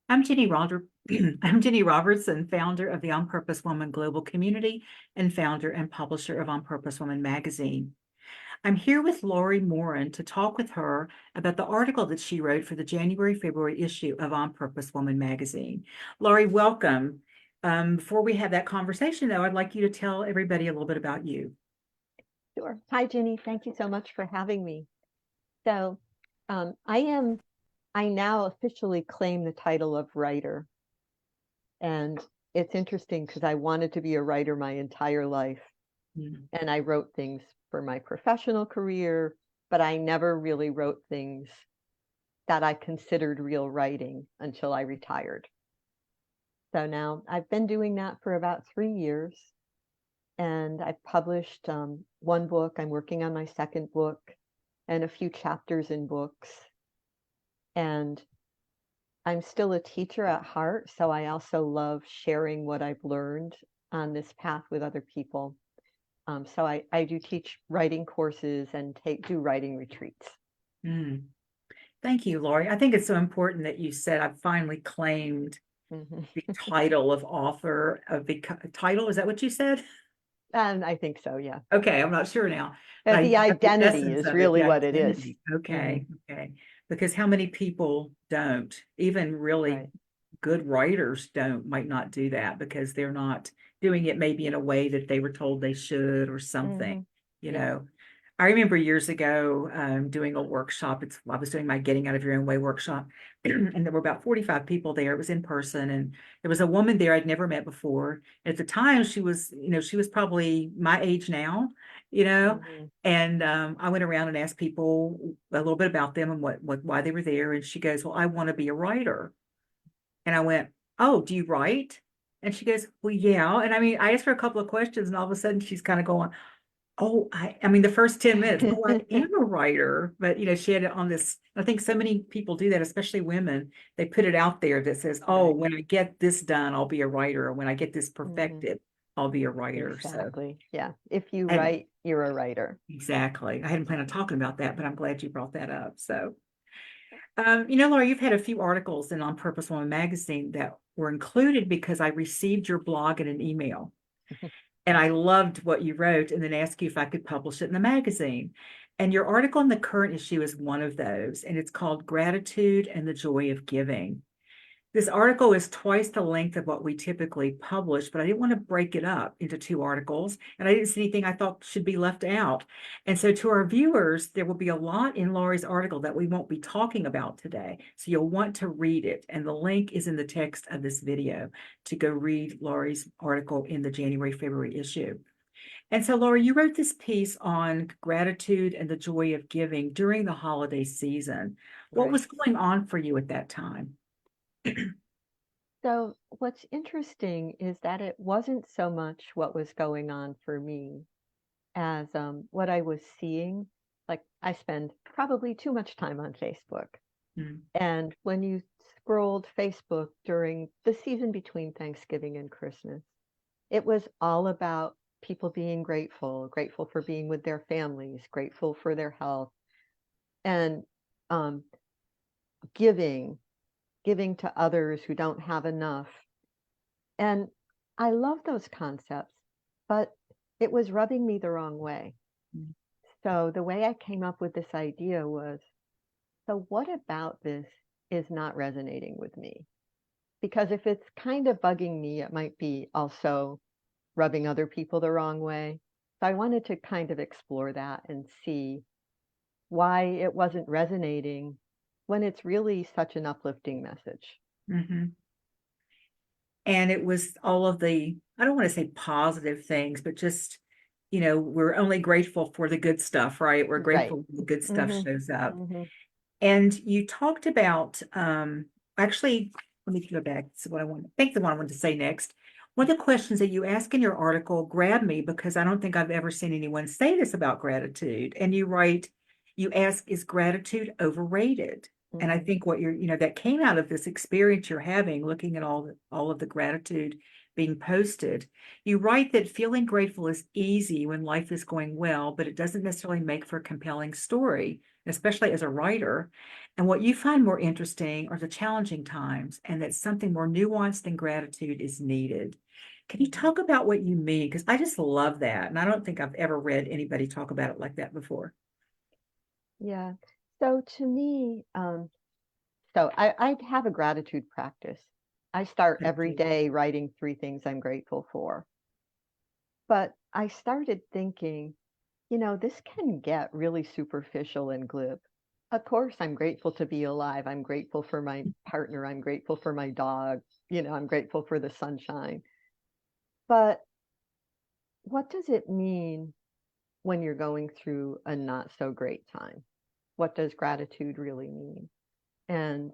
I'm Ginny Roger. I'm Ginny Robertson, founder of the On Purpose Woman Global Community and founder and publisher of On Purpose Woman magazine. I'm here with Laurie Morin to talk with her about the article that she wrote for the January-February issue of On Purpose Woman magazine. Laurie, welcome. Before we have that conversation, though, I'd like you to tell everybody a little bit about you. Sure. Hi, Ginny. Thank you so much for having me. So, I now officially claim the title of writer. And it's interesting because I wanted to be a writer my entire life. Mm. And I wrote things for my professional career, but I never really wrote things that I considered real writing until I retired. So now I've been doing that for about 3 years. And I've published one book. I'm working on my second book and a few chapters in books. And I'm still a teacher at heart, so I also love sharing what I've learned on this path with other people. So I do teach writing courses and do writing retreats. Mm. Thank you, Laurie. I think it's so important that you said I've finally claimed the title of author of the title. Is that what you said? And I think so, yeah. Okay, I'm not sure now, but I The got the identity essence is of it, really the what it is. identity. Okay, okay. Because how many people don't, even really Right. good writers might not do that because they're not doing it maybe in a way that they were told they should or something, you Yeah. know. I remember years ago doing a workshop. I was doing my Getting Out of Your Own Way workshop, and there were about 45 people there. It was in person, and there was a woman there I'd never met before. At the time, she was probably my age now, you know. And I went around and asked people a little bit about them and why they were there. And she goes, "Well, I want to be a writer." And I went, "Oh, do you write?" And she goes, "Well, yeah." And I mean, I asked her a couple of questions, and all of a sudden she's kind of going, "Oh, I mean, the first 10 minutes, oh, I am a writer." But, she had it on this. I think so many people do that, especially women. They put it out there that says, "Oh, Right. when I get this done, I'll be a writer. Or when I get this Mhm. perfected, I'll be a writer." So, Exactly. Yeah. If you and write, you're a writer. exactly. I hadn't planned on talking about that, but I'm glad you brought that up. So, Laura, you've had a few articles in On Purpose Woman magazine that were included because I received your blog in an email. And I loved what you wrote and then asked you if I could publish it in the magazine. And your article in the current issue is one of those, and it's called Gratitude and the Joy of Giving. This article is twice the length of what we typically publish, but I didn't want to break it up into two articles, and I didn't see anything I thought should be left out. And so to our viewers, there will be a lot in Laurie's article that we won't be talking about today. So you'll want to read it, and the link is in the text of this video to go read Laurie's article in the January-February issue. And so, Laura, you wrote this piece on gratitude and the joy of giving during the holiday season. What Right. was going on for you at that time? So what's interesting is that it wasn't so much what was going on for me as what I was seeing. Like I spend probably too much time on Facebook. Mm. And when you scrolled Facebook during the season between Thanksgiving and Christmas, it was all about people being grateful, grateful for being with their families, grateful for their health, and um, giving, giving to others who don't have enough. And I love those concepts, but it was rubbing me the wrong way. Mm. So the way I came up with this idea was, so what about this is not resonating with me? Because if it's kind of bugging me, it might be also rubbing other people the wrong way. So I wanted to kind of explore that and see why it wasn't resonating when it's really such an uplifting message. Mm-hmm. And it was all of the, I don't want to say positive things, but just, we're only grateful for the good stuff, right? We're Right. grateful when the good stuff Mm-hmm. shows up. Mm-hmm. And you talked about, actually, let me go back to what I think the one I wanted to say next. One of the questions that you ask in your article grabbed me because I don't think I've ever seen anyone say this about gratitude. And you write, you ask, is gratitude overrated? And I Mhm. think what that came out of this experience you're having, looking at all of the gratitude being posted. You write that feeling grateful is easy when life is going well, but it doesn't necessarily make for a compelling story, especially as a writer. And what you find more interesting are the challenging times, and that something more nuanced than gratitude is needed. Can you Mhm. talk about what you mean? Because I just love that. And I don't think I've ever read anybody talk about it like that before. Yeah. So to me, I have a gratitude practice. I start I every do. day writing 3 things I'm grateful for. But I started thinking, this can get really superficial and glib. Of course, I'm grateful to be alive. I'm grateful for my partner. I'm grateful for my dog. I'm grateful for the sunshine. But what does it mean when you're going through a not so great time? What does gratitude really mean? And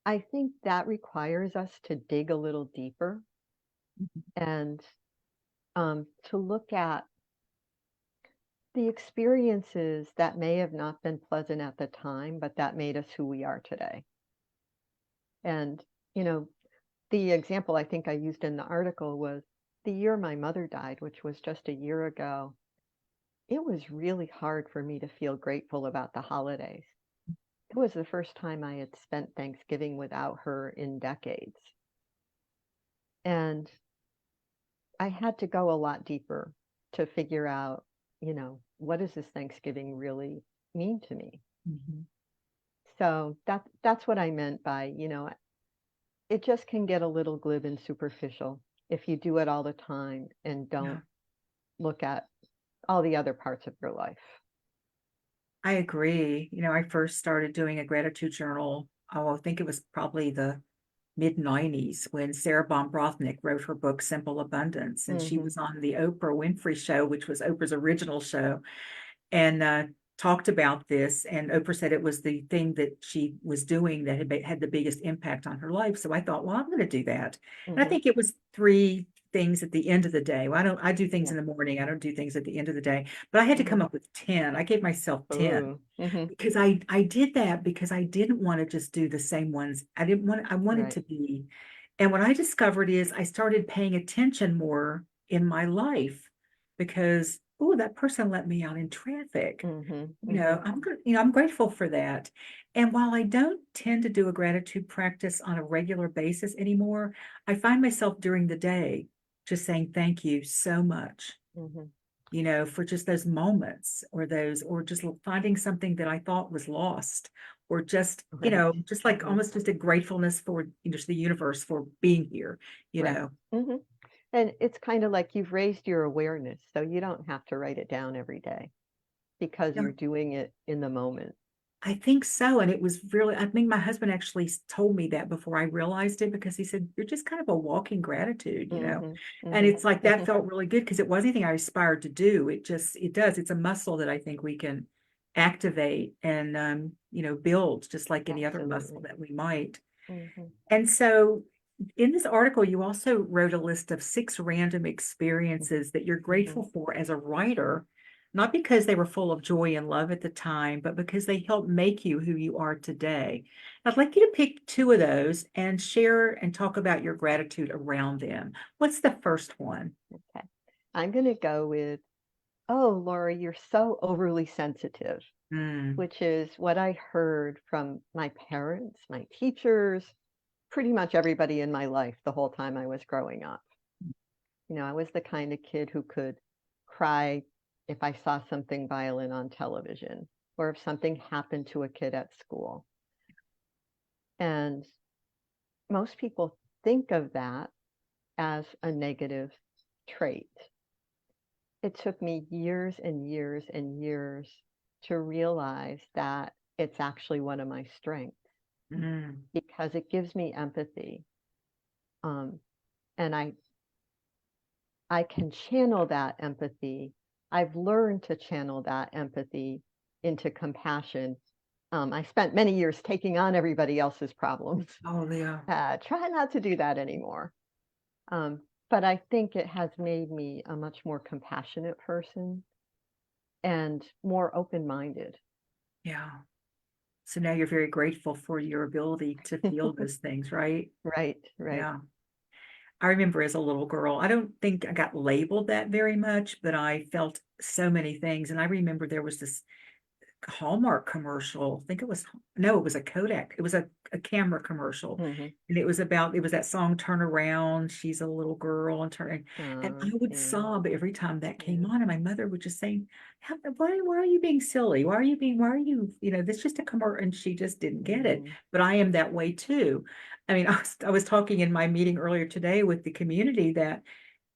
I think that requires us to dig a little deeper and to look at the experiences that may have not been pleasant at the time, but that made us who we are today. And, you know, the example I think I used in the article was the year my mother died, which was just a year ago. It was really hard for me to feel grateful about the holidays. It was the first time I had spent Thanksgiving without her in decades. And I had to go a lot deeper to figure out, what does this Thanksgiving really mean to me? Mhm. So that's what I meant by, it just can get a little glib and superficial if you do it all the time and Yeah. don't look at all the other parts of your life. I agree. I first started doing a gratitude journal. Oh, I think it was probably the mid 90s when Sarah Brotnick wrote her book Simple Abundance, and she Hmm. was on the Oprah Winfrey Show, which was Oprah's original show, and talked about this. And Oprah said it was the thing that she was doing that had the biggest impact on her life. So I thought, well, I'm going to do that. And I Hmm. think it was 3 things at the end of the day. Well, I do things Yeah. in the morning. I don't do things at the end of the day. But I had to Hmm. come up with 10. I gave myself 10 Ooh. Hmm. because I did that because I didn't want to just do the same ones. I wanted Right. to be. And what I discovered is I started paying attention more in my life because, oh, that person let me out in traffic. Hmm. Hmm. I'm grateful for that. And while I don't tend to do a gratitude practice on a regular basis anymore, I find myself during the day just saying thank you so much, Hmm. for just those moments or just finding something that I thought was lost, or just, Right. just like Hmm. almost just a gratefulness for just the universe for being here, you Right. know. Hmm. And it's kind of like you've raised your awareness, so you don't have to write it down every day because you're doing it in the moment. I think so. And it was really, I think my husband actually told me that before I realized it, because he said, you're just kind of a walking gratitude. Hmm. And Hmm. it's like that Hmm. felt really good because it wasn't anything I aspired to do. It does. It's a muscle that I think we can activate and, build just like any other muscle Absolutely. that we might. Hmm. And so in this article, you also wrote a list of 6 random experiences that you're Hmm. grateful for as a writer, not because they were full of joy and love at the time, but because they helped make you who you are today. I'd like you to pick 2 of those and share and talk about your gratitude around them. What's the first one? Okay. I'm going to go with, oh, Laurie, you're so overly sensitive, Mm. which is what I heard from my parents, my teachers, pretty much everybody in my life the whole time I was growing up. I was the kind of kid who could cry if I saw something violent on television or if something happened to a kid at school. And most people think of that as a negative trait. It took me years and years and years to realize that it's actually one of my strengths Mm. because it gives me empathy. Um, and I can channel that empathy. I've learned to channel that empathy into compassion. I spent many years taking on everybody else's problems. Oh, yeah. Try not to do that anymore. Um, but I think it has made me a much more compassionate person and more open minded. Yeah. So now you're very grateful for your ability to feel those things, right? Right, right. Yeah. I remember as a little girl, I don't think I got labeled that very much, but I felt so many things. And I remember there was this Hallmark commercial. I think it was, no, it was a Kodak. It was a camera commercial. Hmm. And it was that song, Turn Around. She's a little girl and turn. And I would Yeah, sob every time that came yeah. on. And my mother would just say, why are you being silly? Why are you, this is just a commercial. And she just didn't get it. Mm, But I am that way too. I mean, I was talking in my meeting earlier today with the community that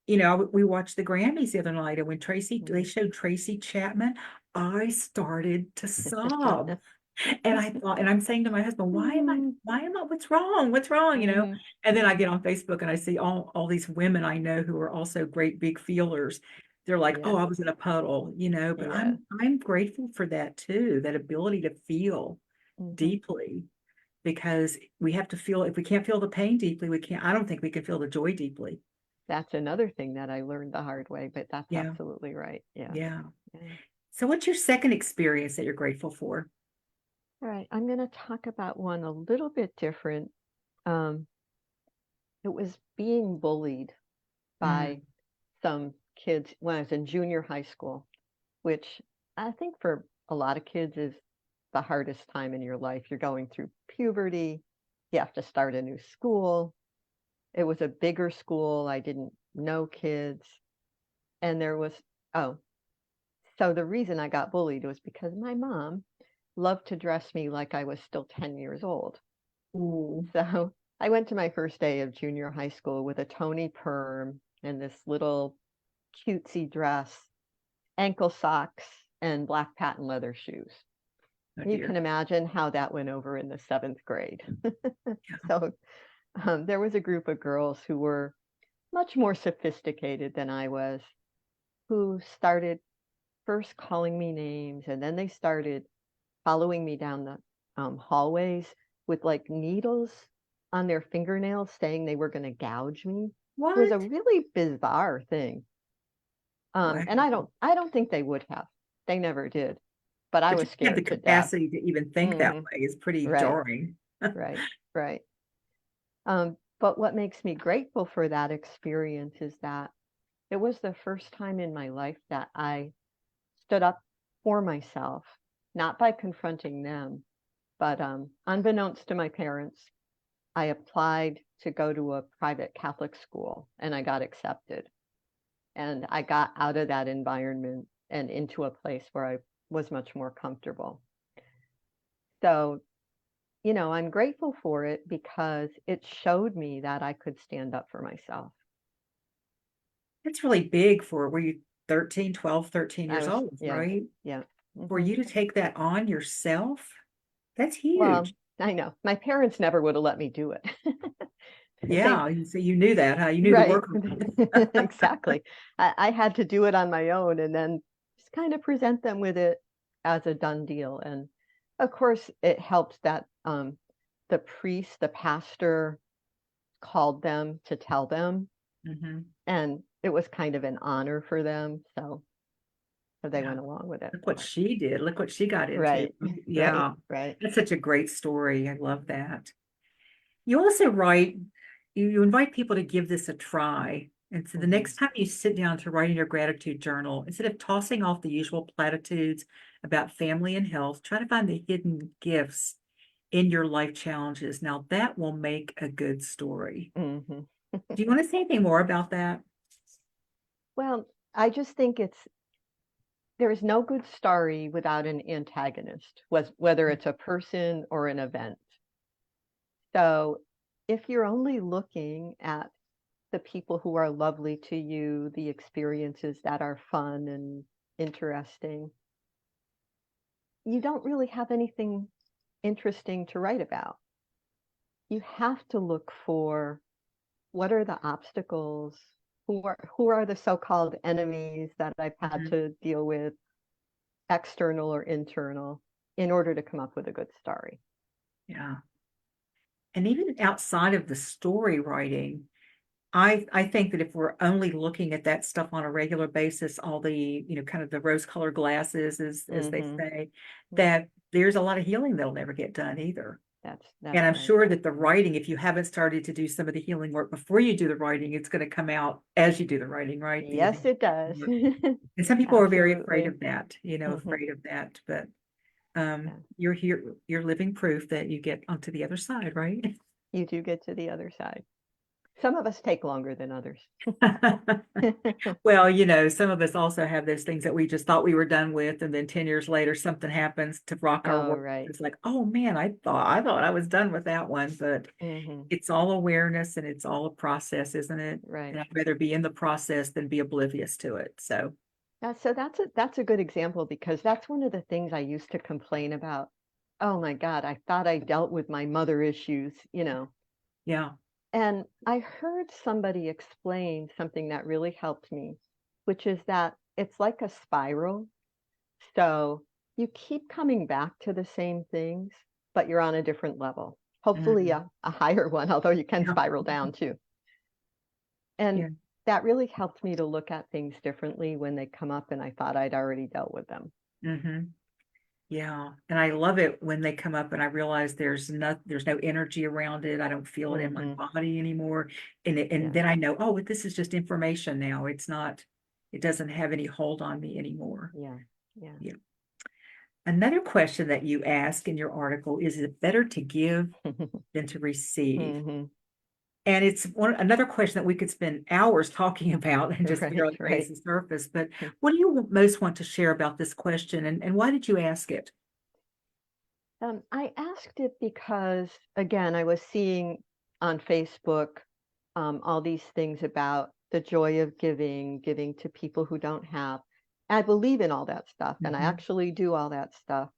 we watched the Grammys the other night, and when they mm. showed Tracy Chapman, I started to sob. And I thought, and I'm saying to my husband, Mm, what's wrong? What's wrong? mm, And then I mm. get on Facebook and I see all these women I know who are also great big feelers. They're like, oh, Yes, I was in a puddle, but yes. I'm grateful for that too, that ability to feel Hmm. deeply, because we have to feel, if we can't feel the pain deeply, I don't think we can feel the joy deeply. That's another thing that I learned the hard way, but that's Yeah. absolutely right. Yeah, Yeah. yeah. So what's your second experience that you're grateful for? All right, I'm going to talk about one a little bit different. Um, it was being bullied by Mm, some kids when I was in junior high school, which I think for a lot of kids is the hardest time in your life. You're going through puberty, you have to start a new school. It was a bigger school. I didn't know kids. And there was, oh, so the reason I got bullied was because my mom loved to dress me like I was still 10 years old. ooh, So I went to my first day of junior high school with a Tony perm and this little cutesy dress, ankle socks, and black patent leather shoes. oh You can dear. imagine how that went over in the seventh grade. Yeah. So there was a group of girls who were much more sophisticated than I was, who started first calling me names, and then they started following me down the hallways with like needles on their fingernails, saying they were going to gouge me. It was a What? really bizarre thing. Wow. And I don't think they would have. They never did. But I But was you have the scared to death. capacity to even think that Hmm. way is pretty Right, jarring. right, right. But what makes me grateful for that experience is that it was the first time in my life that I stood up for myself, not by confronting them, but unbeknownst to my parents, I applied to go to a private Catholic school and I got accepted. And I got out of that environment and into a place where I was much more comfortable. So, I'm grateful for it because it showed me that I could stand up for myself. That's really big for, were you 13, 12, 13 I years was, old, yeah, right? yeah. For Hmm. you to take that on yourself, that's Well, huge. I know my parents never would have let me do it. They Yeah. So you knew that, huh? You knew the Right. workaround. Exactly. I had to do it on my own and then just kind of present them with it as a done deal. And of course, it helped that the priest, the pastor, called them to tell them, Hmm. and it was kind of an honor for them. So they Yeah. went along with it. Look what she did. Look what she got into. Right. Right. Yeah. Right. That's such a great story. I love that. You also write, you invite people to give this a try. And so the Hmm. next time you sit down to write in your gratitude journal, instead of tossing off the usual platitudes about family and health, try to find the hidden gifts in your life challenges. Now that will make a good story. Hmm. Do you want to say anything more about that? Well, I just think there is no good story without an antagonist, whether it's a person or an event. So if you're only looking at the people who are lovely to you, the experiences that are fun and interesting, you don't really have anything interesting to write about. You have to look for what are the obstacles, who are the so-called enemies that I've had Mhm. to deal with, external or internal, in order to come up with a good story. Yeah. And even outside of the story writing, I think that if we're only looking at that stuff on a regular basis, all the, kind of the rose-colored glasses, as they Mm-hmm. say, Yeah, that there's a lot of healing that'll never get done either. And that's I'm right. sure that the writing, if you haven't started to do some of the healing work before you do the writing, it's going to come out as you do the writing, right? Yes, it does. Work. And some people are very afraid Absolutely. of that, Hmm. afraid of that, but Yeah. you're here, you're living proof that you get onto the other side, right? You do get to the other side. Some of us take longer than others. Well, some of us also have those things that we just thought we were done with, and then 10 years later, something happens to rock our Oh, world. right. It's like, oh man, I thought I was done with that one, but Hmm. it's all awareness and it's all a process, isn't it? Right. And I'd rather be in the process than be oblivious to it. So, Yeah, so that's a good example because that's one of the things I used to complain about. Oh my God, I thought I dealt with my mother issues, yeah. And I heard somebody explain something that really helped me, which is that it's like a spiral. So you keep coming back to the same things, but you're on a different level, hopefully Mhm. a higher one, although you can Yeah. spiral down too. And Yeah. that really helped me to look at things differently when they come up and I thought I'd already dealt with them. Hmm. Yeah. And I love it when they come up and I realize there's no energy around it. I don't feel it in my Hmm. body anymore. And Yeah, then I know, oh, this is just information now. It doesn't have any hold on me anymore. yeah, yeah. Yeah. Another question that you ask in your article is it better to give than to receive? Hmm. And it's another question that we could spend hours talking about and just Right, barely raise right. the surface. But what do you most want to share about this question, and why did you ask it? I asked it because, again, I was seeing on Facebook all these things about the joy of giving, giving to people who don't have. I believe in all that stuff, and I Mhm. actually do all that stuff.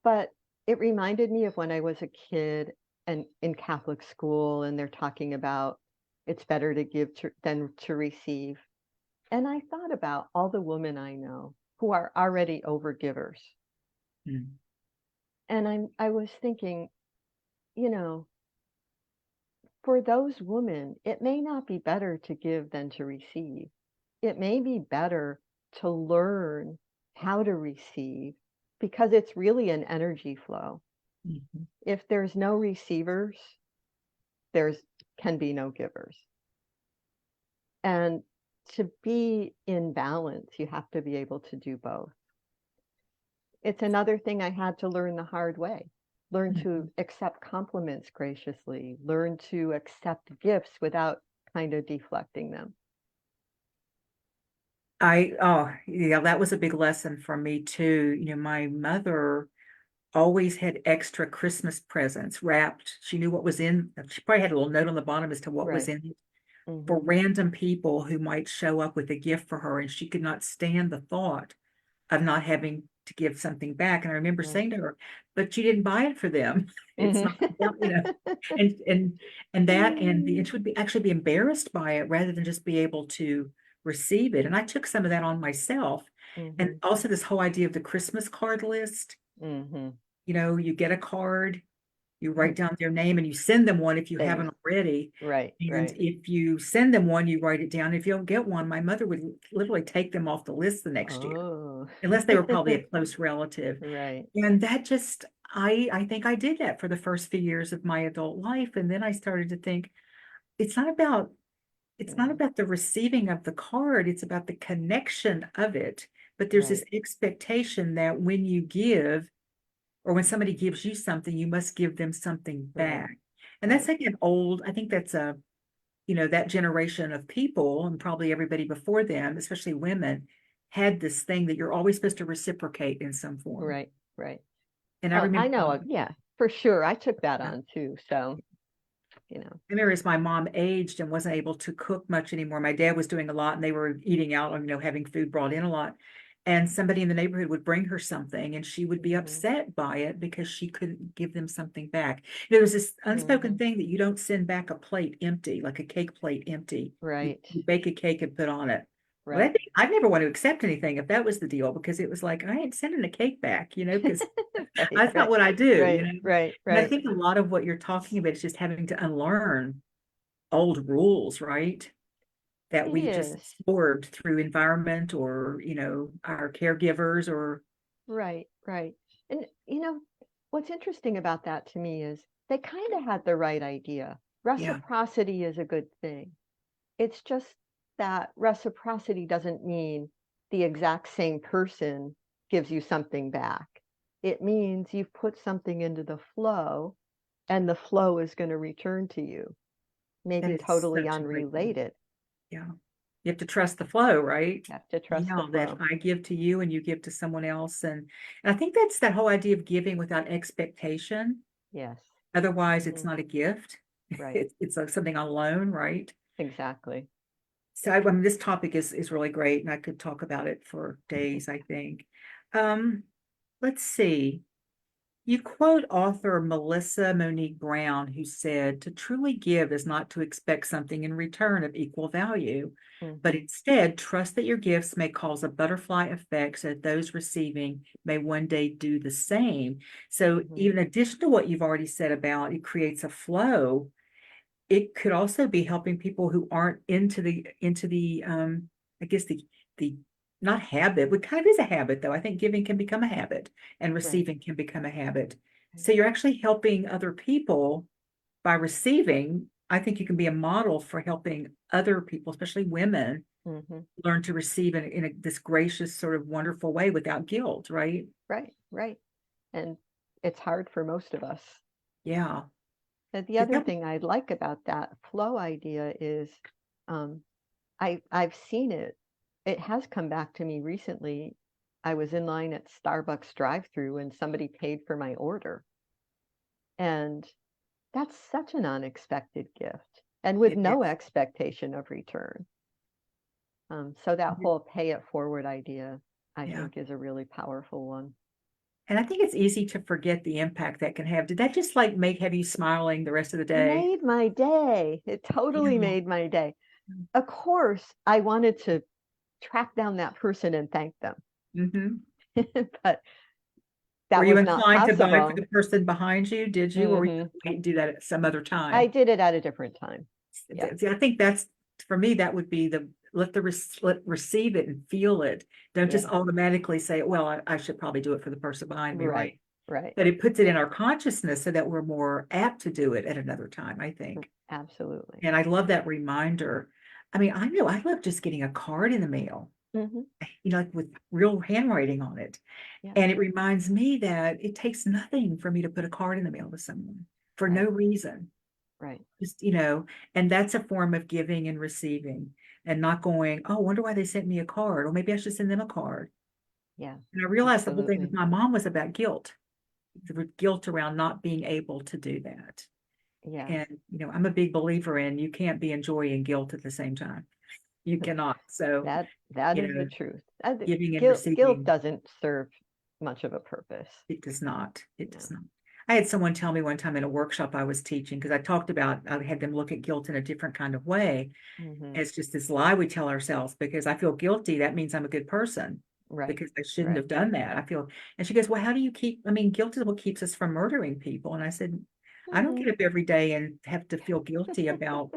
But it reminded me of when I was a kid and in Catholic school, and they're talking about it's better to give than to receive. And I thought about all the women I know who are already overgivers. Mm. And I was thinking, you know, for those women, it may not be better to give than to receive. It may be better to learn how to receive because it's really an energy flow. Mhm. If there's no receivers, there's can be no givers. And to be in balance, you have to be able to do both. It's another thing I had to learn the hard way. Learn to Mhm. accept compliments graciously, learn to accept gifts without kind of deflecting them. Oh, yeah, that was a big lesson for me too. My mother always had extra Christmas presents wrapped. She knew what was in, she probably had a little note on the bottom as to what was Right. in it for Hmm. random people who might show up with a gift for her, and she could not stand the thought of not having to give something back. And I remember Right. saying to her, "But you didn't buy it for them. It's not, Hmm. and and she would actually be embarrassed by it rather than just be able to receive it." And I took some of that on myself. And Hmm. also this whole idea of the Christmas card list. Hmm. You get a card, you write down their name, and you send them one if you Then you, haven't already. right, And right. if you send them one, you write it down. If you don't get one, my mother would literally take them off the list the next year, Oh, unless they were probably a close relative. right. And that just, I think I did that for the first few years of my adult life. And then I started to think, it's not about, it's not Yeah, about the receiving of the card, it's about the connection of it. But there's this right, expectation that when you give, or when somebody gives you something, you must give them something right, back. And that's right. like an old, I think that's that generation of people, and probably everybody before them, especially women, had this thing that you're always supposed to reciprocate in some form. Right, right. And I Oh, I remember, know. Yeah, for sure. I took that on too. So, you know. as my mom aged and wasn't able to cook much anymore. My dad was doing a lot and they were eating out, having food brought in a lot. And somebody in the neighborhood would bring her something and she would be Hmm. upset by it because she couldn't give them something back. There was this unspoken Hmm. thing that you don't send back a plate empty, like a cake plate empty. You, Right, you bake a cake and put on it. Well, right. I'd never want to accept anything if that was the deal, because it was like, I ain't sending a cake back, because Right, that's not right, what I do, right, right, And I right. think a lot of what you're talking about is just having to unlearn old rules, right? That It we've just is. absorbed through environment or, our caregivers or, Right, right. And what's interesting about that to me is they kind of had the right idea. yeah, Reciprocity is a good thing. It's just that reciprocity doesn't mean the exact same person gives you something back. It means you've put something into the flow and the flow is going to return to you, that maybe is totally such a great point. unrelated. Yeah. You have to trust the flow, right? You have to trust the That flow. I give to you and you give to someone else. And I think that's that whole idea of giving without expectation. Yes. Otherwise, it's Hmm. not a gift. Right. It's like something on loan, right? Exactly. So I mean, this topic is really great, and I could talk about it for days, I think. Um, let's see. You quote author Melissa Monique Brown, who said, "To truly give is not to expect something in return of equal value, but Hmm. instead trust that your gifts may cause a butterfly effect so that those receiving may one day do the same." So, Hmm. even in addition to what you've already said about it creates a flow, it could also be helping people who aren't into the I guess the not habit, but kind of is a habit though. I think giving can become a habit and Right. receiving can become a habit. Right. So you're actually helping other people by receiving. I think you can be a model for helping other people, especially women, Hmm. learn to receive in this gracious, sort of wonderful way without guilt, right? Right. Right. And it's hard for most of us. Yeah. And the Is other that, thing I like about that flow idea is um, I've seen it. It has come back to me recently. I was in line at Starbucks drive-through and somebody paid for my order. And that's such an unexpected gift and with it no is. expectation of return. So that whole pay it forward idea, I Yeah. think, is a really powerful one. And I think it's easy to forget the impact that can have. Did that just like have you smiling the rest of the day? Made my day. It totally Yeah. made my day. Of course, I wanted to track down that person and thank them, Hmm. but Were that you was not inclined to buy for possible. the person behind you? Did you, or were you Hmm. gonna wait and do that at some other I time? did it at a different time. Yeah. See, I think that's for me, that would be the let receive it and feel it. Don't just Yeah. automatically say, well, I should probably do it for the person behind me, Right. right? Right. But it puts it in our consciousness so that we're more apt to do it at another time, I think. Absolutely. And I love that reminder. I mean, I know I love just getting a card in the mail, Hmm. like with real handwriting on it. Yeah. And it reminds me that it takes nothing for me to put a card in the mail to someone for no Right. reason. Right. Just, and that's a form of giving and receiving and not going, oh, I wonder why they sent me a card. Or maybe I should send them a card. Yeah. And I realized the whole thing with Absolutely. my mom was about guilt, the guilt around not being able to do that. Yeah. And, I'm a big believer in you can't be in joy and guilt at the same time. You cannot. So, That you is the know, truth. giving and Guilt receiving, doesn't serve much of a purpose. it does not. It does No. not. I had someone tell me one time in a workshop I was teaching, because I talked about, I had them look at guilt in a different kind of way. Hmm. It's just this lie we tell ourselves because I feel guilty. That means I'm a good person Right. because I shouldn't Right. have done that. And she goes, well, how do you keep, I mean, guilt is what keeps us from murdering people. And I said, I don't Hmm. get up every day and have to feel guilty about,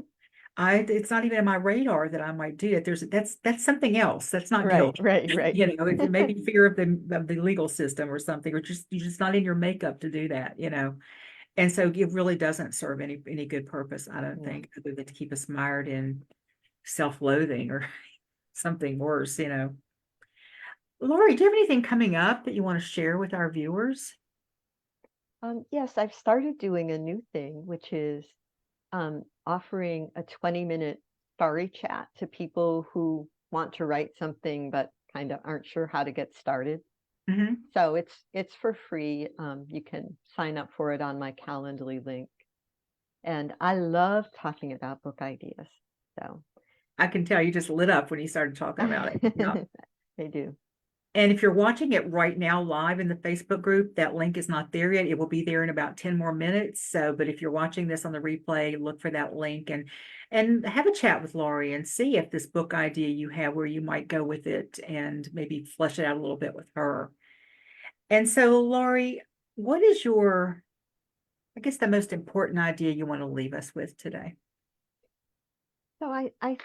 it's not even in my radar that I might do it. That's something else. That's not Right. guilt. Right. Right. It may be fear of the legal system or something, or you're just not in your makeup to do that. And so it really doesn't serve any good purpose, I don't No. think, other than to keep us mired in self-loathing or something worse. Lori, do you have anything coming up that you want to share with our viewers? Yes, I've started doing a new thing, which is offering a 20-minute story chat to people who want to write something but kind of aren't sure how to get started. Hmm. So it's for free. You can sign up for it on my Calendly link. And I love talking about book ideas. So I can tell you just lit up when you started talking about it. Yeah. they do. And if you're watching it right now live in the Facebook group, that link is not there yet. It will be there in about 10 more minutes. So, but if you're watching this on the replay, look for that link and have a chat with Laurie and see if this book idea you have, where you might go with it and maybe flesh it out a little bit with her. And so, Laurie, what is I guess, the most important idea you want to leave us with today? So I've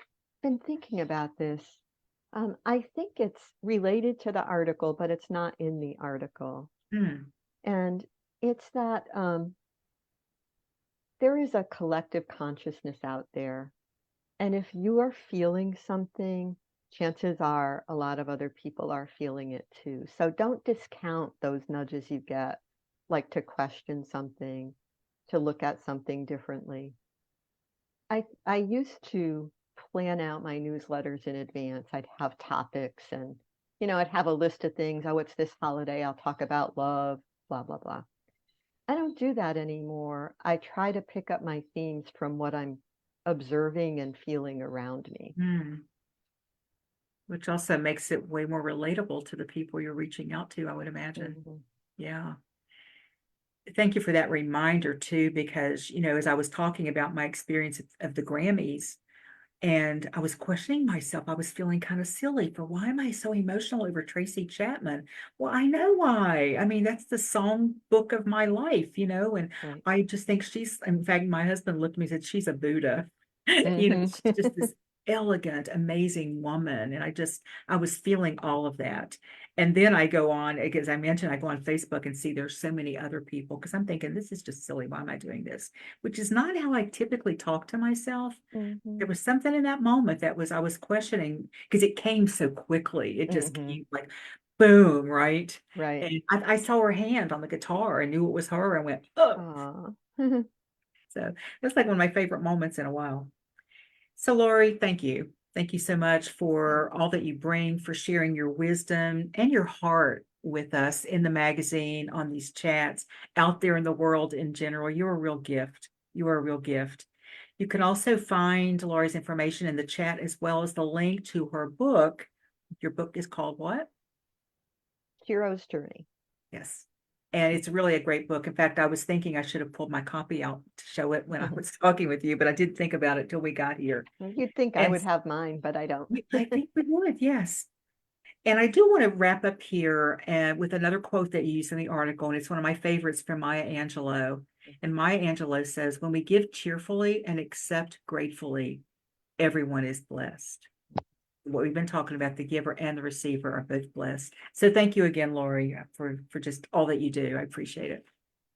been thinking about this. I think it's related to the article, but it's not in the article. Hmm. And it's that there is a collective consciousness out there. And if you are feeling something, chances are a lot of other people are feeling it too. So don't discount those nudges you get, like to question something, to look at something differently. I used to plan out my newsletters in advance. I'd have topics and, I'd have a list of things. Oh, it's this holiday. I'll talk about love, blah, blah, blah. I don't do that anymore. I try to pick up my themes from what I'm observing and feeling around me. Hmm. Which also makes it way more relatable to the people you're reaching out to, I would imagine. Mhm. Yeah. Thank you for that reminder too, because, as I was talking about my experience of the Grammys, and I was questioning myself. I was feeling kind of silly for why am I so emotional over Tracy Chapman? Well, I know why. I mean, that's the song book of my life, and Right. I just think in fact, my husband looked at me and said, she's a Buddha. Mhm. She's just this elegant, amazing woman. And I was feeling all of that. And then I go on, as I mentioned, I go on Facebook and see there's so many other people because I'm thinking, this is just silly. Why am I doing this? Which is not how I typically talk to myself. There Mhm. was something in that moment I was questioning because it came so quickly. It just Mhm. came like boom, right? Right. And I saw her hand on the guitar and knew it was her and went, oh. Aw. So that's like one of my favorite moments in a while. So, Laurie, thank you. Thank you so much for all that you bring, for sharing your wisdom and your heart with us in the magazine, on these chats, out there in the world in general. You're a real gift. You are a real gift. You can also find Laurie's information in the chat as well as the link to her book. Your book is called what? Hero's Journey. Yes. And it's really a great book. In fact, I was thinking I should have pulled my copy out to show it when I was talking with you, but I didn't think about it till we got here. You'd think I And would have mine, but I don't. I think we would, yes. And I do want to wrap up here with another quote that you used in the article, and it's one of my favorites from Maya Angelou. And Maya Angelou says, when we give cheerfully and accept gratefully, everyone is blessed. What we've been talking about, the giver and the receiver are both blessed. So thank you again, Laurie, for just all that you do. I appreciate it.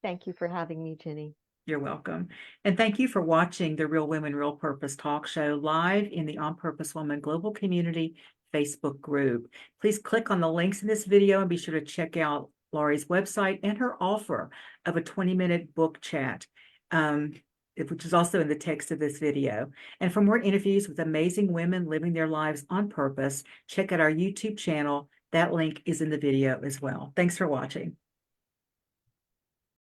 Thank you for having me, Ginny. You're welcome. And thank you for watching the Real Women, Real Purpose talk show live in the On Purpose Woman Global Community Facebook group. Please click on the links in this video and be sure to check out Laurie's website and her offer of a 20-minute book chat, which is also in the text of this video. And for more interviews with amazing women living their lives on purpose, check out our YouTube channel. That link is in the video as well. Thanks for watching.